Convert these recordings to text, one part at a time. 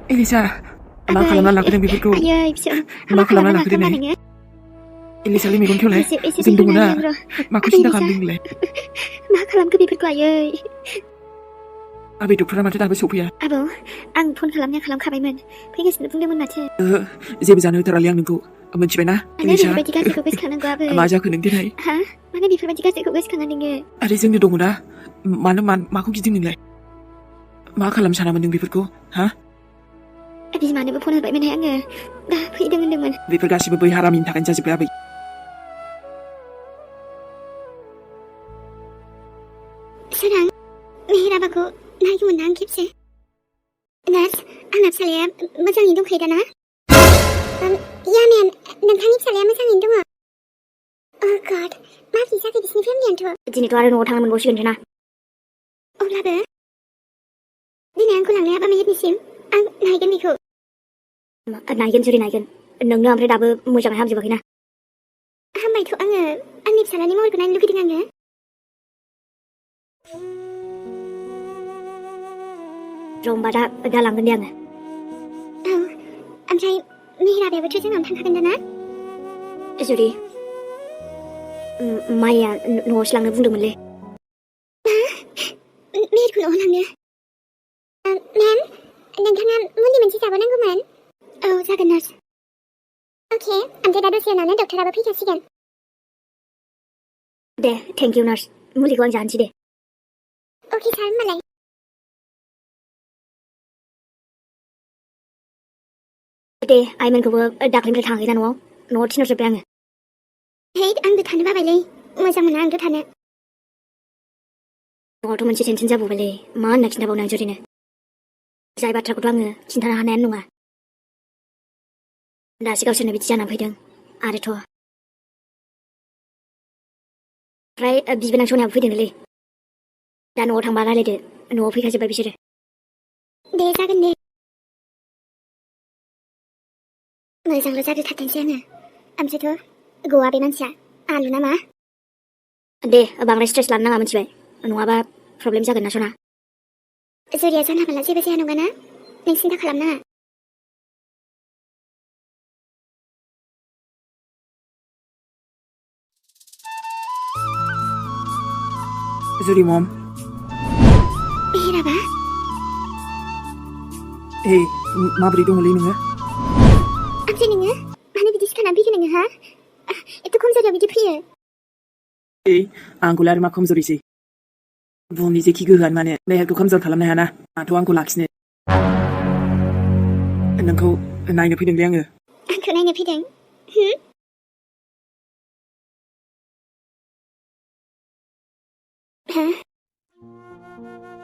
Elisa, मा खालामना लाखोदों बेफोरखौ? मा खालामना लाखोदों नै? Elisa लै मेगन खेवलाय, जों दङ ना? माखौ सिन्था खालामदों नोंलाय? मा खालामखो बेफोरखौ आयै? आबै डक्टरा माथो दाबो सफैया? आबौ, आं फन खालामनाया खालामखाबायमोन. फैगासिनो बुंदोंमोन माथो. जेबो जानो होथारालै आं नोंखौ. मिथिबायना? मानो बेफोरबायदि गाज्रिखौ गोसोखांनांगौ आबै? मा जाखो नों दिनै? हा? मानो बेफोरबायदि गाज्रिखौ गोसोखाङा नोङो? आरो जोंनो दङ ना? माखौ गिदों नोंलाय? मा खालामनो सानामोन नों बेफोरखौ? हा? बिमानोबो फन हरबायमोनहाय आङो. दा फैदों होनदोंमोन. बेफोर गासिबो बै हारामिनि थाखायनो जाजोब्बाय आबै. सोरां, मेहेराबाखौ नायगौमोन ना आं खेबसे? नार्स, आंना फिसालाया मोजाङै दंखायो दाना? या मेम, नोंथांनि फिसालाया मोजाङैनो दङ. Oh God, माबोरै जाखो बिसिनि फेमिलियानोथ'? दिनैथ' आरो न'आव थांनो मोनबावसिगोनसो ना? अब्लाबो दिनै आंखौ लांनायाबा मेहेरनिसिम आं नायगोन बेखौ. नायगोन जुरि नायगोन. नोंनो ओमफ्राय दाबो मोजाङै हामजोबाखै ना? हामबायथ' आङो. आंनि फिसालानि महरखौ नायनो लुगैदों आङो. होमबा दा लांगोन दे आङो. औ, ओमफ्राय मेहेराबायाबोथ' जोंनावनो थांखागोन दाना? जुरि, माइया न'आवसो लांनो बुंदोंमोनलै. मेहेरखौ न'आव लांनो? मेम, नोंथाङा मुलि मोनसे जाबावनांगौमोन? औ, जागोन नार्स. अके, ओमफ्राय दा दसे उनावनो डक्टराबो फैखासिगोन. दे, थेंक इउ नार्स. मुलिखौ आं जानोसै दे. अके सार, होमबालाय. दे, आइमोनखौबो दाख्लैनिफ्राय थाङाखैना न'आव थिनहरजोब्बाय आङो. है, आंबो थानो बाबायलै. मोजां मोना आंथ' थानो. न'आवथ' मोनसे टेनसन जाबावबायलै. मा होनना खिन्थाबावनो आं जुरिनो? जाय बाथ्राखौथ' आङो खिन्थानो हानायानो नङा. दासो गावसोरनो बिदि जानानै फैदों आरोथ'। ओमफ्राय बिबोनां सनायाबो फैदोंलै. दा न'आव थांबा रायलायदो. न'आव फैखाजोब्बाय बिसोरो. दे, जागोन दे. मोजांल' जाग्रोथारथोंसै आङो. ओमफ्रायथ' गवा बे मानसिया आलु नामा? दे, बांद्राय स्ट्रेस लानो नाङा मिथिबाय? नङाबा प्रब्लेम जागोन ना सना? जुरिया जानला मोनला जेबो जाया नङा ना? नों सिन्था खालामनाङा. जुरि मम. मेहेराबा? हे, माबोरै दङलै नोङो? ओमफ्राय नोङो मानो बिदि सिखारनानै फैखो नोङो, हा? एथ' खमजोरियाव बिदि फैयो? आंखौलाय आरो मा खमजोरिसै? बुहुमनि जेखि गोहोआनो माने देहाखौ खमजोर खालामनो हायाना। माथ' आंखौ लाखिनो? नोंखौ नायनो फैदोंलै आङो. आंखौ नायनो फैदों? हा?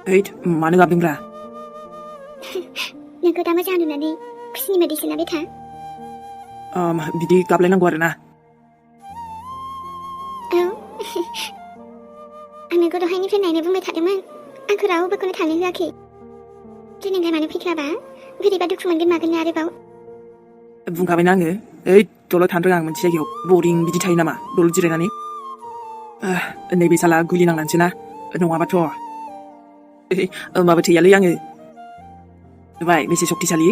हैद, मानो गाबदोंब्रा? नोंखौ दा मोजां नुनानै खुसिनि मोदैसो ना बेथा? बिदि गाबलायनांगौ आरोना? औ. आं नोंखौ दहायनिफ्राय नायनो बुंबाय थादोंमोन. आंखौ रावबोखौनो थांनो होआखै. दिनैलाय मानो फैखोआबा? बोरैबा दुखु मोनगोन मागोन आरोबाव? बुंखाबायना आङो. दलद थानो रोङा आं मोनसे जायगायाव. बरिं बिदि थायो नामा दलद जिरायनानै? नैबे साला गुलि नांनानैसो ना? नङाबाथ'। माबा थैयालै आङो. नुबाय बेसे सक्तिसालि?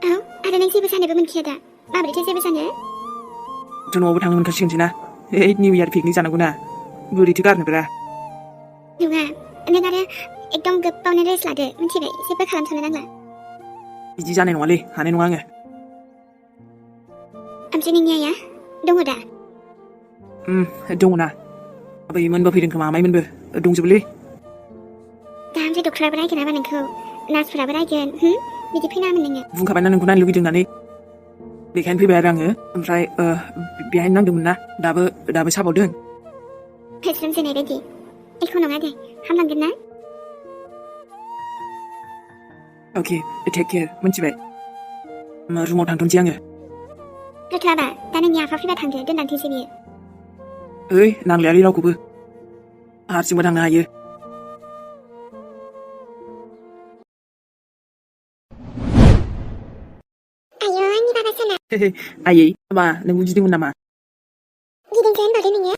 औ, आरो नों जेबो जानोबो मोनखाया दा. माबोरैथो जेबो जानो? न'आवबो थांनो मोनखासिगोनसै ना? निउ इयार पिकनिक जानांगौ ना? बोरैथो गारनोब्रा? नङा, नों आरो एकदम गोबावनो रेस्ट लादो, मिथिबाय? जेबो खालामथ'नो नांला. बिदि जानाय नङालै, हानाय नङा आङो. ओमफ्राय नोंनि आइया दङ दा? दङ ना? आबैमोनबो फैदों खोमा, आमाइमोनबो दंजोबोलै। दा ओमफ्राय डक्टराबो रायगोन नामा नोंखौ? नार्सफोराबो रायगोन, बिदि फैनाङामोन नोङो। बुंखाबायना नोंखौ नायनो लुगैदों होननानै। बेखायनो फैबाय आरो आङो। ओमफ्राय बेहायनो नांदोंमोन ना? दाबो साबावदों। लोमजानाय बायदि। एख' नङा दे, हामलांगोन ना? अके, टेक केयार, मिथिबाय? रुमाव थांथ'नोसै आङो। गथ'आबा, दा नोंनि आफा फैबा थांदो, दोनलांथोंसै बियो। नांलायालै रावखौबो। हारसिंबो थांनो हायो। आयौ, आंनि बाबा साना। आयै, मा नोंबो गिदोंमोन नामा? गिदोंसो होनबालाय नोङो?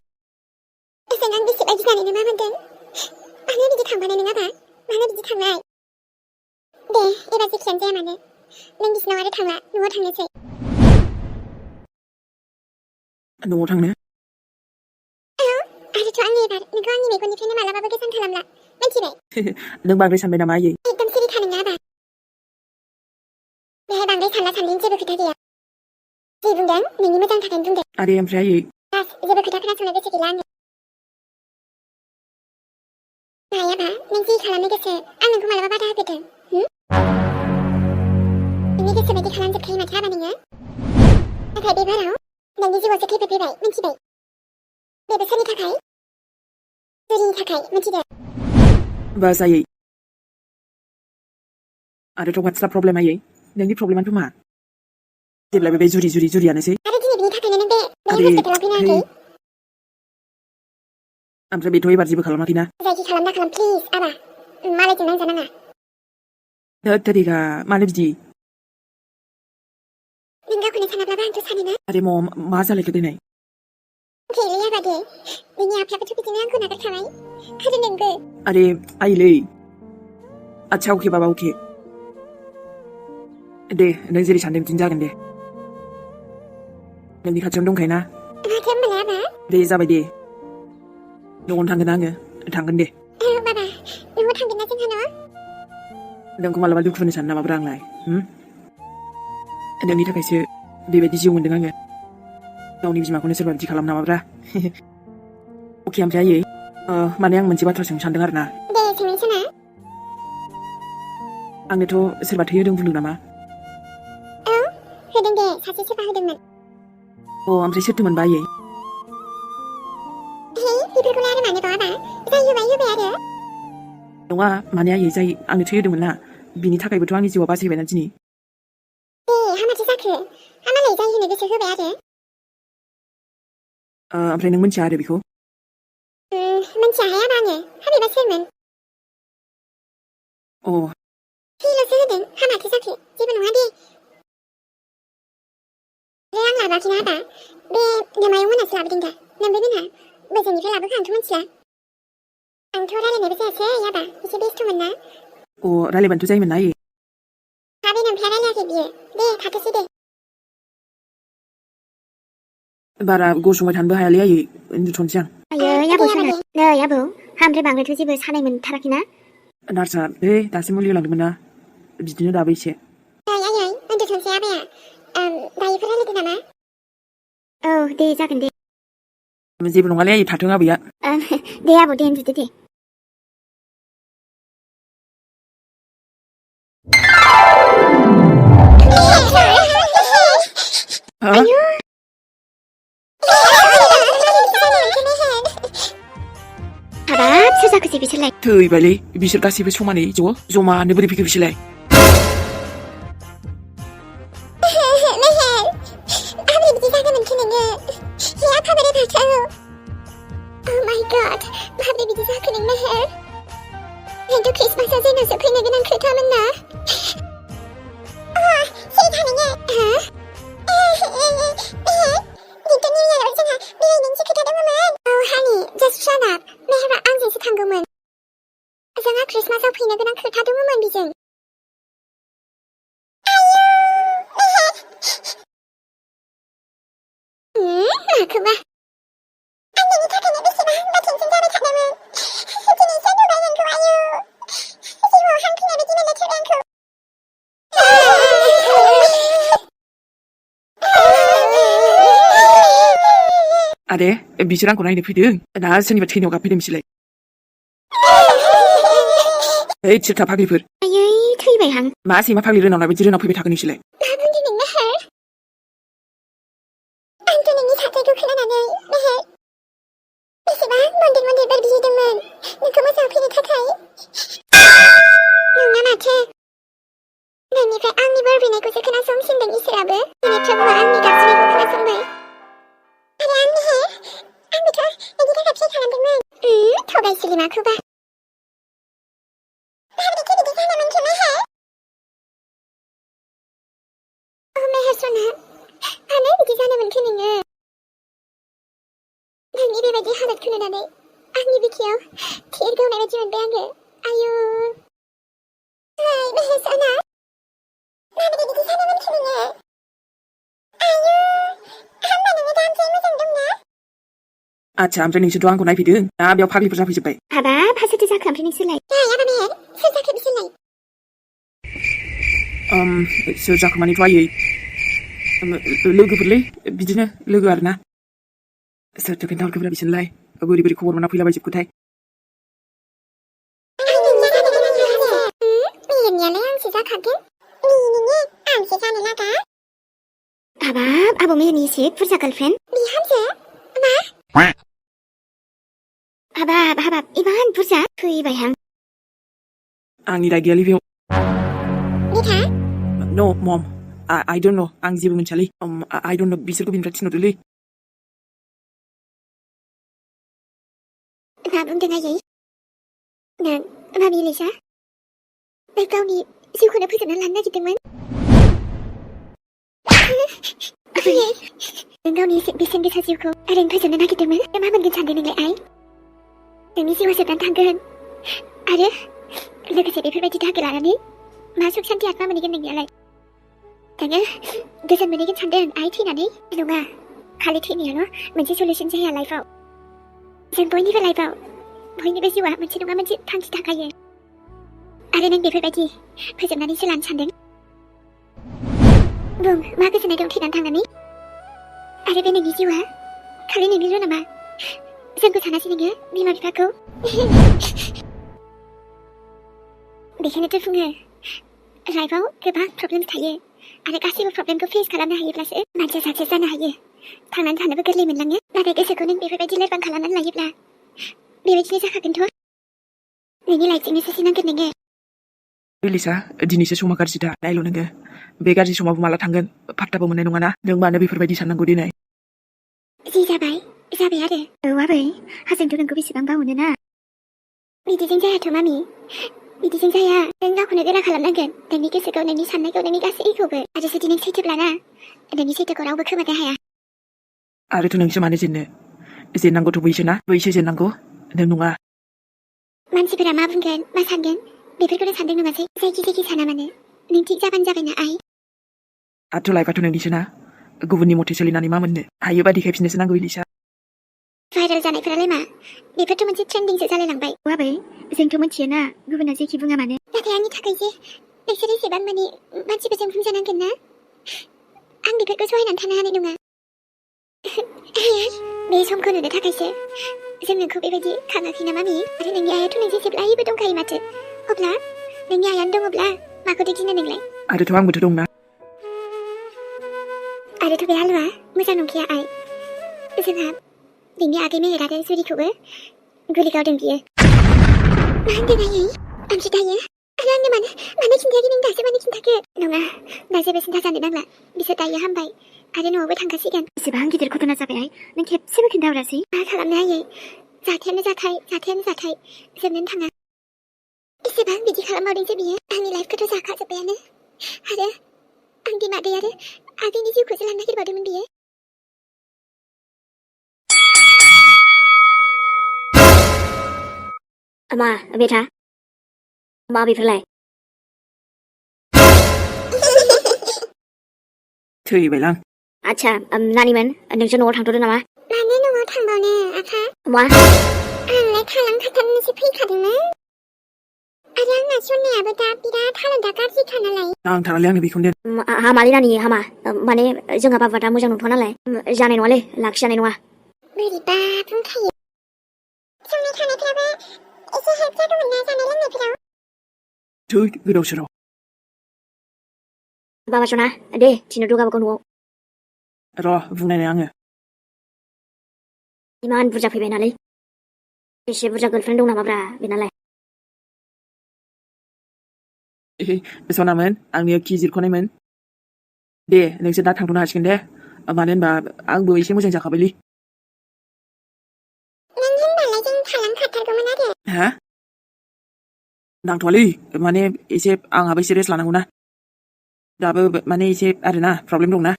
जों आं बेसेबां गिनानैनो मा मोनदों? मानो बिदि थांबाय नोङाबा? मानो बिदि थांनाय? दे, माखासे ख्यानो जाया मानो नों बिसिनाव आरो थांला न'आव थांनोसै न'आव थांनो आरोथ' आंनि एबार नोंखौ आंनि मेगननिफ्रायनो मालाबाबो गोजान खालामला मिन्थिबाय नों बांद्राय सानबाय नामा आयै एकदम सिरि था नोंना आबा बेहाय बांद्राय सानला सानलिनि जेबो खोथा गैया जि बुंदों नोंनि मोजांनि थाखायनो बुंदों आरे ओमफ्राय आयै बास जेबो खोथा खोनासंनो गोसो गैला आङो नाय आबा नों जि खालामनो गोसो आं नोंखौ मालाबा बादा होफेरदों नोंनि गोसो बायदि खालामजोबखायो माथो आबा नोङो नाथाय बे बाराव नोंनि जिउआवसो खैफोद फैबाय मिन्थिबाय बेबो सोरनि थाखाय जुलिनि थाखाय मिन्थिदों बास आयै आरोथ' what's the problem आयै नोंनि प्रब्लेमानोथ' मा जेब्लाबो बे जुरियानोसै आरो दिनै बिनि थाखायनो नों बे आरे हस्पिटालाव फैनो हायाखै ओमफ्राय बेथ' एबार जेबो खालामाखैना जायखि खालाम दा खालाम प्लिज आबा मालायजों नांजानाङा धोद तेरिका मानो बिदि नों गावखौनो सानाब्लाबो आंथ' सानोना आरे मा जालायखो दिनै फेलै आबा दे नोंनि आफायाबोथ' बिदिनो आंखौ नागारखाबाय आरो नोंबो आरे आइलै आच्छा अके बाबा अके दे नों जेरै सानदों बिदिनो जागोन दे नोंनि खाथियावनो दंखायोना माथो होनबालाय आबा दे जाबाय दे न'आवनो थांगोन आङो थांगोन दे औ बाबा न'आव थांगोन ना जोंहा न' नोंखौ मालाबा दुखु होनो सानो नामाब्रा आंलाय नोंनि थाखायसो बेबायदि जिउ मोनदों आङो गावनि बिमाखौनो सोरबा बिदि खालाम नामाब्रा अके ओमफ्राय आयै माने आं मोनसे बाथ्रा सोंनो सानदों आरो ना दे सोंनोसै ना आंनोथ' सोरबा थै होदों बुंदों नामा औ होदों दे सासे सोरबा होदोंमोन ओमफ्राय सोरथोमोनबा आयै हे बेफोरखौलाय आरो मानो बावा जाय होबाय आरो नङा माने आयै जाय आंनो थै होदोंमोन ना बिनि थाखायबोथ' आंनि जिउआ बासायबायना दिनै दे हामाथो जाखो हामालाय जाय होनो गोसो होबाय आरो ओमफ्राय नों मिन्थिया आरो बेखौ मिन्थियाहाय आबा आङो हाबिबा सोरमोन थैल'सो होदों हामाथो जाखो जेबो नङा दे आं लाबोआखैना आबा बे नोमायाव मोनासो लाबोदों दा नोमबो दोनहा बोजोंनिफ्राय लाबोखो आंथ' मिन्थिला आंथ' रायलायनायबो जायासै आबा एसे बेस्थ'मोन ना रायलायबानोथ' जायोमोन ना आयै बे नोमफ्राय रायलायाखै बियो दे थाथोसै दे बारा गसंबाय थानोबो हायालै आयै उन्दुथ'नोसै आं आयै आबौ सना नै आबौ ओमफ्राय बांद्रायथ' जेबो सानाय मोनथाराखैना नार्सआ दासो मुलि होलांदोंमोन ना बिदिनो दाबो एसे आयै उन्दुथ'नोसै आबाया दायोफोर रायलायदो नामा औ दे जागोन दे जेबो नङालै आयै थाथों आबैया दे आबौ दे उन्दुदो दे आयु हाबाब सोर जाखोसै बिसोरलाय थैबायलै बिसोर गासैबो समानै जमानो बोरै फैखो बिसोरलाय जोंहा क्रिसमासाव फैनो गोनां खोथा दङमोन बिजों माखोबा आं नोंनि थाखायनो बेसेबांबा टेनसन जाबाय थादोंमोन दिनैसो नुबाय नोंखौ आयु जिउआव हां फैनाय बायदि मोनलायथारबाय आंखौ आरे बिसोर आंखौ नायनो फैदों ना सोरनिबा थैनायाव गाबफैदों बिसोरलाय सोरथा फाग्लिफोर आयै थैबायहां मा सैमा फाग्लि रोनावनाय बायदि रोनाव फैबाय थागोन बिसोरलाय मा बुंदों नों मेहेर आंथ' नोंनि थाथायखौ खोनानानै मेहेर बेसेबां मन्दिर बोर बिहैदोंमोन नोंखौ मोजां फैनो थाखाय नङा माथो नोंनिफ्राय आंनि बोर बिनायखौसो खोनासंसिनदों इसोराबो दिनै प्रभुआ आंनि गाबज्रिनायखौ खोनासंबाय आरो आं मेहेर आंबोथ' नोंनि थाखाय प्रे खालामदोंमोन थगायसुलि माखौबा माबोरैथो बिदि जानो मोनखो मेहेर मेहेर सना मानो बिदि जानो मोनखो नोङो नोंनि बेबायदि हालोदखौ नुनानै आंनि बिखायाव थिर गावनाय बायदि मोनबाय आङो आयु मेहेर सना आच्छा ओमफ्राय नोंसोरथ' आंखौ नायफैदों दा बेयाव फाग्लिफोर जाफैजोब्बाय हाबाब हासोथो जाखो ओमफ्राय नोंसोरलाय आबा मेहेर सोर जाखो बिसोरलाय सोर जाखो मानिथ' आयै लोगोफोरलै बिदिनो लोगो आरोना सोरथो खोन्थाहरखोब्रा बिसोरलाय बोरै बोरै खबर मोना फैलाबायजोबखोथाय मेहेरनियालाय आंसो जाखागोन नोङो आंसो जानो लागा हाबाब आबौ मेहेरनि एसे बुरजा गार्लफ्रेन्ड बिहामजो मा हाबाब इमान बुरजा फैबायहां आंनि राय गैयालै बेयाव मिथा No, Mom. I don't know. आं जेबो मिन्थियालै I don't know. बिसोरखौ बिनिफ्राय थिनहरदोलै मा बुंदों आयै नों मामि लिसा नों गावनि जिउखौनो फोजोबना लानो नागिरदोंमोन आयै नों गावनि बेसेन गोसा जिउखौ ओरैनो फोजोबनो नागिरदोंमोन मा मोनगोन सानदों नोंलाय आइ नोंनि जिउआ जोबनानै थांगोन आरो लोगोसे बेफोरबायदि दागो लानानै मा सुख शान्ति आत्मा मोनहैगोन नोंनियालाय नोङो गोजोन मोनहैगोन सानदों आइ थैनानै नङा खालि थैनायाल' मोनसे सलिउसन जाया लाइफआव जों बयनिबो लाइफआव बयनिबो जिउआ मोनसे नङा मोनसे थांखि थाखायो आरो नों बेफोरबायदि फोजोबनानैसो लानो सानदों बुं मा गोजोननाय दं थैनानै थांनानै आरो बे नोंनि जिउआ खालि नोंनिल' नामा जोंखौ सानासै नोङो बिमा बिफाखौ बेखायनोथ' बुङो लाइफआव गोबां प्रब्लेम थायो आरो गासैबो प्रब्लेमखौ फेस खालामनो हायोब्लासो मानसिया साक्सेस जानो हायो थांनानै थानोबो गोरलै मोनलाङो नाथाय गोसोखौ नों बेफोरबायदि लोरबां खालामनानै लायोब्ला बेबायदिनो जाखागोनथ' नोंनि लाइफजोंनो ससेनांगोन नोङो लिसा दिनैसो समा गाज्रिदा नायल' नोङो बे गाज्रि समाबो माला थांगोन पात्ताबो मोननाय नङाना नों मानो बेफोरबायदि साननांगौ दिनै जि जाबाय आरो औ आबै हाजोंथ' नोंखौ बेसेबां बावनो ना बिदिजों जायाथ' मामि बिदिजों जाया नों गावखौनो गोरा खालामनांगोन नोंनि गोसोखौ नोंनि साननायखौ नोंनि गासैखौबो आरो जुदि नों सैथोब्लाना नोंनि सैथोखौ रावबो खोमानो हाया आरोथ' नोंसो मानो जेननांगौथ' बैसो जेननांगौ नों नङा मानसिफोरा मा बुंगोन मा सानगोन बेफोरखौनो सानदों नङासै जायखि साना मानो नों थिग जाबानो जाबायना आइ आथ' लाइफआथ' नोंनिसोना गुबुननि मथे सोलिनानै मा मोननो हायोबा देखायफिननोसो नांगौ लिसा भाइरेल जानायफोरालाय मा बेफोरथ' मोनसे ट्रेन्डिंसो जालायलांबाय आबै जोंथ' मिथियोना गुबुना जेखि बुङा मानो नाथाय आंनि थाखाय जे नोंसोर एसेबां माने मानसिफोरजों बुंजानांगोन ना आं बेफोरखौ सहायनानै थानो हानाय नङा बे समखौ नुनो थाखायसो जों नोंखौ बेबायदि खाङाखै ना मामि आरो नोंनि आइयाथ' नोंजों जेब्लायबो दंखायो माथो अब्ला नोंनि आइयानो दङब्ला माखौथो गिनो नोंलाय आरोथ' आंबोथ' दंना आरोथ' बे हालुवा मोजां नंखाया आइ जोंहा नोंनि आगै मेहेर आरो जुरिखौबो गुलि गावदों बियो मा होनदों आयै ओमफ्राय दायो आरो आंनो मानो खिन्थायाखै नों दासो मानो खिन्थाखो नङा दा जेबो सिन्था जानो नांला बिसोर दायो हामबाय आरो न'आवबो थांखासिगोन एसेबां गिदिर घटना जाबाय नों खेबसेबो खिन्थाहरासै मा खालामनो आयै जाथायानो जाथाय जोबनोनो थाङा एसेबां बिदि खालामबावदोंसो बियो आंनि लाइफखौथ' जाखाजोब्बायानो आरो आं बिमा दै आरो आगैनि जिउखौसो लानो नागिरबावदोंमोन बियो मा बेथा मा बेफोरलाय थैबायलां आच्छा नानिमोन नोंसोर न'आव थांथ'दो नामा मानो न'आव थांबावनो आफा मा आंलाय थालांखाथारनोसो फैखादोंमोन आरो आंना सन्नायाबो दा बिराद हालोदा गाज्रिखा नालाय आं थानालै आंनो बेखौनो दोन हामालै नानि हामा माने जोंहा बाबा दा मोजां नंथ'आ नालाय जानाय नङालै लाखिजानाय नङा बोरैबा बुंखायो संनाय खावनायफ्राबो एसे हेल्प जागौमोन ना जानाय लोंनायफोराव थै गोदाव सोराव बाबा सना दे थिनहरदो गावबागाव न'आव र' बुंनायनाय आङो इमान बुरजा फैबाय नालाय एसे बुरजा गार्लफ्रेन्ड दं नामाब्रा बेनालाय सनामोन आंनिया खि जिरख'नायमोन दे नोंसोर दा थांथ'नो हासिगोन दे मानो होनबा आंबो एसे मोजां जाखाबायलै नों होनबालाय जों थालांखाथारगौमोन आरो हा नांथ'वालै माने एसे आंहाबो एसे रेस्ट लानांगौना दाबो माने एसे आरोना प्रब्लेम दंना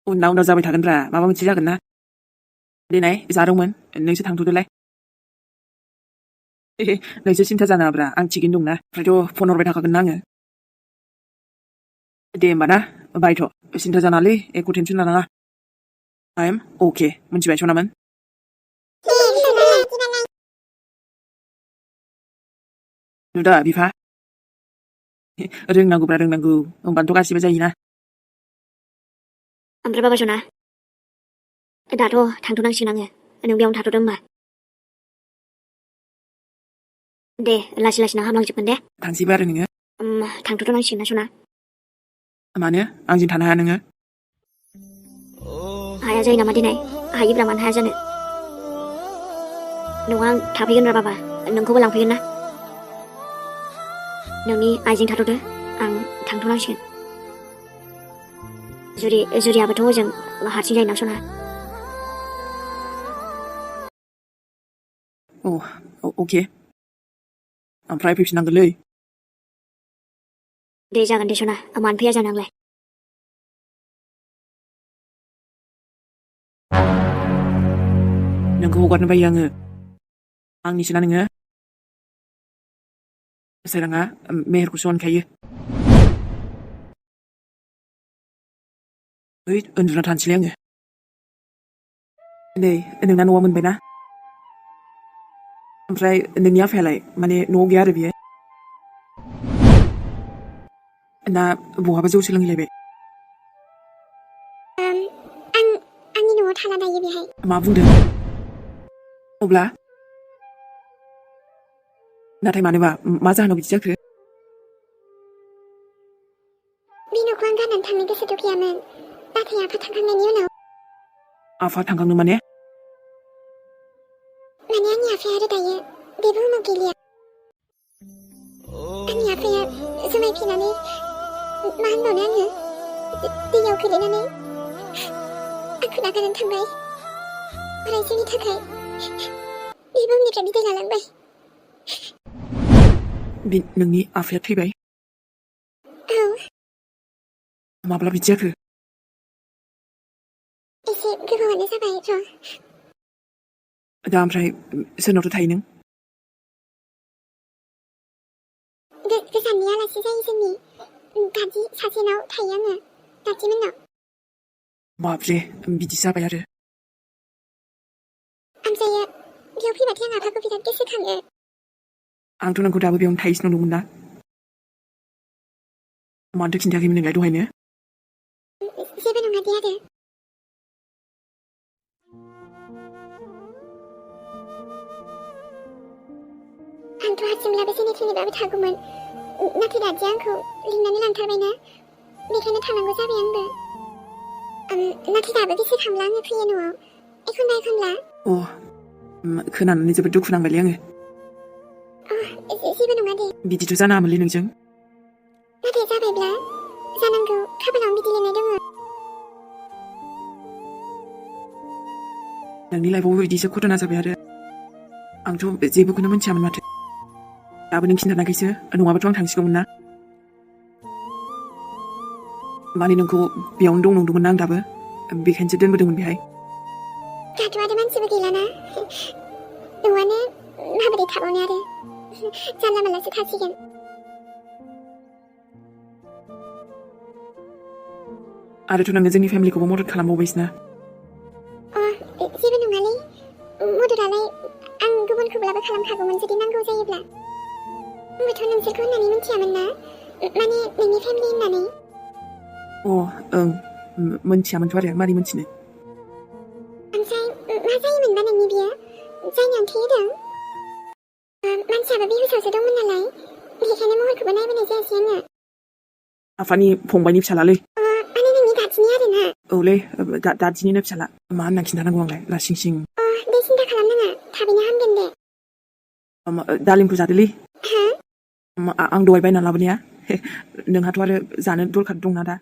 उनाव जाबाय थागोनब्रा माबा मोनसे जागोन ना देनाय जादोंमोन नोंसोर थांथ'दोलाय नोंसोर सिन्था जानाङाब्रा आं थिगैनो दंना ओमफ्रायथ' फन हरबाय थाखागोन ना आङो दे होमबा ना बायथ' सिन्था जानाङालै एख' टेनसन लानाङा आइ एम अके मिन्थिबाय सनामोन नुदा बिफा रोंनांगौब्रा रोंनांगौ होमबानोथ' गासिबो जायोना ओमफ्राय बाबा सना दाथ' थांथ'नांसिगोन आङो नों बेयावनो थाथ'दो होमबा दे लासै लासैनो हामलांजोबगोन दे थांसैबो आरो नोङो थांथ'नांसिगोन ना सना मानो आंजों थानो हाया नोङो हाया जायो नामा दिनै हायोब्रा मानो हाया जानो नङा आं थाफैगोन र' बाबा नोंखौबो लांफैगोन ना नोंनि आइजों थाथ'दो आं थांथ'नांसिगोन जुरियाबोथ' हजों हारसिं जायोना सना अके ओमफ्राय फैफिननांगोनलै दे जागोन दे सना मानो फैया जानो आंलाय नोंखौ हगारनो बायो आङो आंनिसोना नोङो सोराङा मेहेरखौसो अनखायो ओइ उन्दुना थानोसैलै आङो नै नोंना न'आ मोनबायना ओमफ्राय नोंनि आफायालाय माने न'आव गैया आरो बियो ना बहाबा जौ सोलोंहैलायबाय आंनि न'आव थाला दायो बेहाय मा बुंदों अब्ला नाथाय मानोबा मा जाहोनाव बिदि जाखो बे न'खौ आं गारनानै थांनो गोसोथ' गैयामोन नाथाय आफा थांखांनायनि उनाव आफा थांखांनो माने आंनि आफाया आरो दायो बे बुहुमाव गैलिया आंनि आफाया जुमाय फेनानै मा होनबावनो आङो दैयाव गोलैनानै आंखौ नागारनानै थांबाय अराय जिउनि थाखाय बे बुहुमनिफ्राय बिदाय लालांबाय नोंनि आफाया थैबाय औ माब्ला बिदि जाखो एसे गोबावानो जाबाय र' दा ओमफ्राय सोरनावथो थायो नों गोजाननि आलासि जायो जोंनि दादि सासेनाव थायो आङो दादिमोननाव बाब्रे बिदि जाबाय आरो ओमफ्रायो बेयाव फैबाथाय आं आफाखौ बिराद गोसोखाङो आंथ' नोंखौ दाबो बेयावनो थाहैसो नंदोंमोन ना मानोथो खिन्थायाखैमोन नोंलाय दहायनो जेबो नङा दे आरो आंथ' हारसिंब्लाबो जेने थेनेबाबो थागौमोन नाथाय दादिया आंखौ लिंनानै लांथारबायना बेखायनो थानांगौ जाबाय आंबो नाथाय दाबो गोसोखांब्ला आङो फैयो न'आव एखनब्ला खोनानानै जोबोद दुखु नांबायलै आङो जेबो नङा दे बिदिथ' जानाङामोनलै नोंजों नाथाय जाबायब्ला जानांगौ खाफालावनो बिदि लिरनाय दङ नोंनि लाइफआवबो बिदिसो घटना जाबाय आरो आंथ' जेबोखौनो मिथियामोन माथो दाबो नों खिन्थानायखायसो नङाबाथ' आं थांसिगौमोन ना माने नोंखौ बेयावनो दं नंदोंमोन ना आं दाबो बेखायनोसो दोनबोदोंमोन बेहाय दाथ' आरो मानसिबो गैलाना न'आनो माबोरै थाबावनो आरो जानला मानलासो थासिगोन आरोथ' नोङो जोंनि फेमिलिखौबो मदद खालामबावबायसोना जेबो नङालै मददालाय आं गुबुनखौब्लाबो खालामखागौमोन जुदि नांगौ जायोब्ला आंबोथ' नोंसोरखौ होननानै मिथियामोन ना माने नोंनि फेमिलि होननानै ओं मोनथियामोनथ' आरो मारै मोनथिनो ओमफ्राय मा जायोमोनबा नोंनि बियो जायनि आन्थि होदों मानसियाबो बिहुसावसो दंमोन नालाय बेखायनो महरखौबो नायबोनाय जायासै आङो आफानि फंबायनि फिसालालै माने नोंनि दादिनि आरोना औलै दादिनिनो फिसाला मा होनना खिन्थानांगौ आंलाय लासिं सिं दे सिन्था खालामनाङा थाबैनो हामगोन दे दालिमखौ जादोलै हा आं दहाय बायना लाबोनाया नोंहाथ' आरो जानो दरखार दंना दा